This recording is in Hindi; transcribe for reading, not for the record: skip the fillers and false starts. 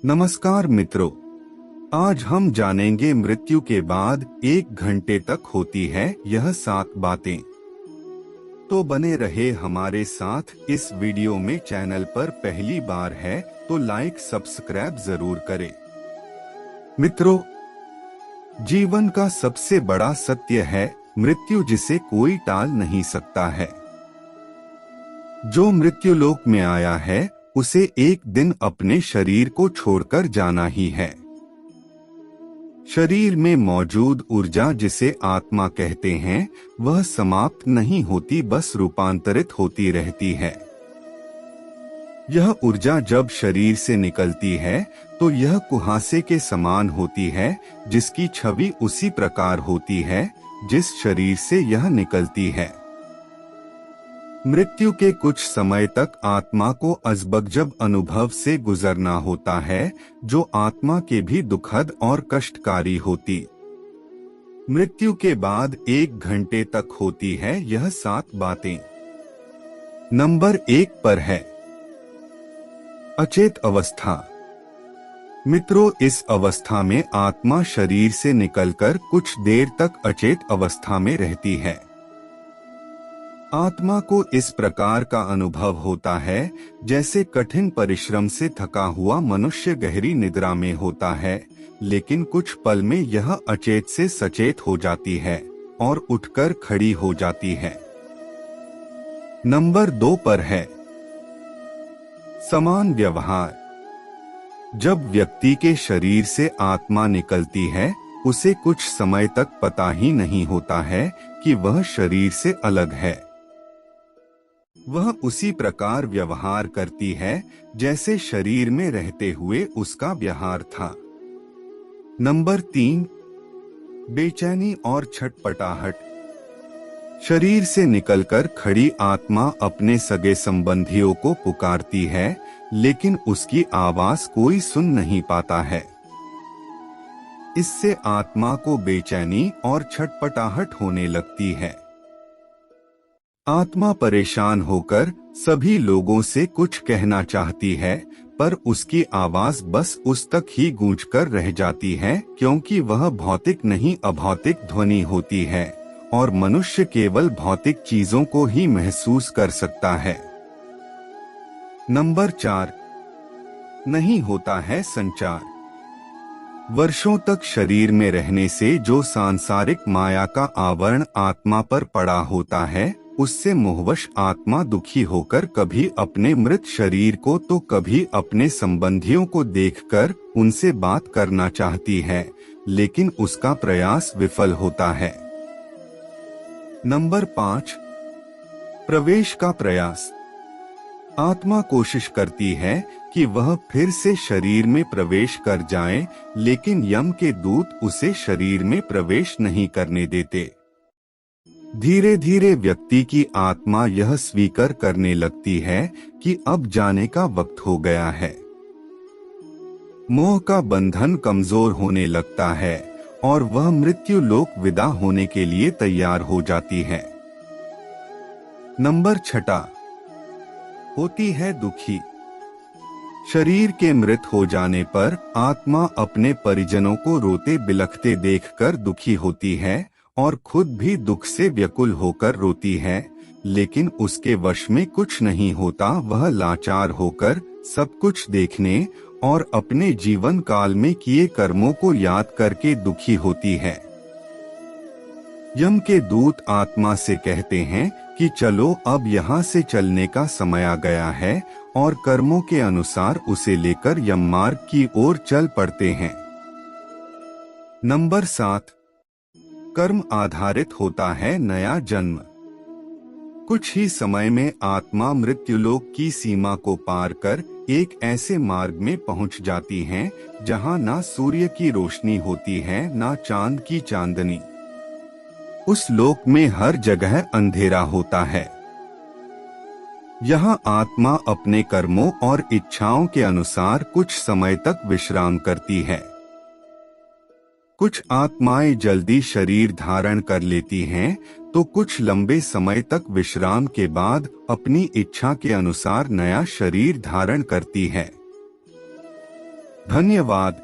नमस्कार मित्रों, आज हम जानेंगे मृत्यु के बाद 1 घंटे तक होती है यह 7 बातें। तो बने रहे हमारे साथ। इस वीडियो में चैनल पर पहली बार है तो लाइक सब्सक्राइब जरूर करें। मित्रों, जीवन का सबसे बड़ा सत्य है मृत्यु, जिसे कोई टाल नहीं सकता है। जो मृत्यु लोक में आया है उसे एक दिन अपने शरीर को छोड़कर जाना ही है। शरीर में मौजूद ऊर्जा, जिसे आत्मा कहते हैं, वह समाप्त नहीं होती, बस रूपांतरित होती रहती है। यह ऊर्जा जब शरीर से निकलती है तो यह कुहासे के समान होती है, जिसकी छवि उसी प्रकार होती है जिस शरीर से यह निकलती है। मृत्यु के कुछ समय तक आत्मा को अजबगजब अनुभव से गुजरना होता है, जो आत्मा के भी दुखद और कष्टकारी होती। मृत्यु के बाद 1 घंटे तक होती है यह 7 बातें। नंबर 1 पर है अचेत अवस्था। मित्रों, इस अवस्था में आत्मा शरीर से निकलकर कुछ देर तक अचेत अवस्था में रहती है। आत्मा को इस प्रकार का अनुभव होता है जैसे कठिन परिश्रम से थका हुआ मनुष्य गहरी निद्रा में होता है, लेकिन कुछ पल में यह अचेत से सचेत हो जाती है और उठकर खड़ी हो जाती है। नंबर 2 पर है समान व्यवहार। जब व्यक्ति के शरीर से आत्मा निकलती है, उसे कुछ समय तक पता ही नहीं होता है कि वह शरीर से अलग है। वह उसी प्रकार व्यवहार करती है जैसे शरीर में रहते हुए उसका व्यवहार था। नंबर 3, बेचैनी और छटपटाहट। शरीर से निकलकर खड़ी आत्मा अपने सगे संबंधियों को पुकारती है, लेकिन उसकी आवाज कोई सुन नहीं पाता है। इससे आत्मा को बेचैनी और छटपटाहट होने लगती है। आत्मा परेशान होकर सभी लोगों से कुछ कहना चाहती है, पर उसकी आवाज बस उस तक ही गूंजकर रह जाती है, क्योंकि वह भौतिक नहीं अभौतिक ध्वनि होती है और मनुष्य केवल भौतिक चीजों को ही महसूस कर सकता है। नंबर 4, नहीं होता है संचार। वर्षों तक शरीर में रहने से जो सांसारिक माया का आवरण आत्मा पर पड़ा होता है, उससे मोहवश आत्मा दुखी होकर कभी अपने मृत शरीर को तो कभी अपने संबंधियों को देखकर उनसे बात करना चाहती है, लेकिन उसका प्रयास विफल होता है। नंबर 5, प्रवेश का प्रयास। आत्मा कोशिश करती है कि वह फिर से शरीर में प्रवेश कर जाए, लेकिन यम के दूत उसे शरीर में प्रवेश नहीं करने देते। धीरे धीरे व्यक्ति की आत्मा यह स्वीकार करने लगती है कि अब जाने का वक्त हो गया है। मोह का बंधन कमजोर होने लगता है और वह मृत्यु लोक विदा होने के लिए तैयार हो जाती है। नंबर 6, होती है दुखी। शरीर के मृत हो जाने पर आत्मा अपने परिजनों को रोते बिलखते देखकर दुखी होती है और खुद भी दुख से व्याकुल होकर रोती है, लेकिन उसके वश में कुछ नहीं होता। वह लाचार होकर सब कुछ देखने और अपने जीवन काल में किए कर्मों को याद करके दुखी होती है। यम के दूत आत्मा से कहते हैं कि चलो, अब यहाँ से चलने का समय आ गया है, और कर्मों के अनुसार उसे लेकर यम मार्ग की ओर चल पड़ते हैं। नंबर 7, कर्म आधारित होता है नया जन्म। कुछ ही समय में आत्मा मृत्युलोक की सीमा को पार कर एक ऐसे मार्ग में पहुंच जाती है जहां ना सूर्य की रोशनी होती है, ना चांद की चांदनी। उस लोक में हर जगह अंधेरा होता है। यहाँ आत्मा अपने कर्मों और इच्छाओं के अनुसार कुछ समय तक विश्राम करती है। कुछ आत्माएं जल्दी शरीर धारण कर लेती हैं, तो कुछ लंबे समय तक विश्राम के बाद अपनी इच्छा के अनुसार नया शरीर धारण करती है। धन्यवाद।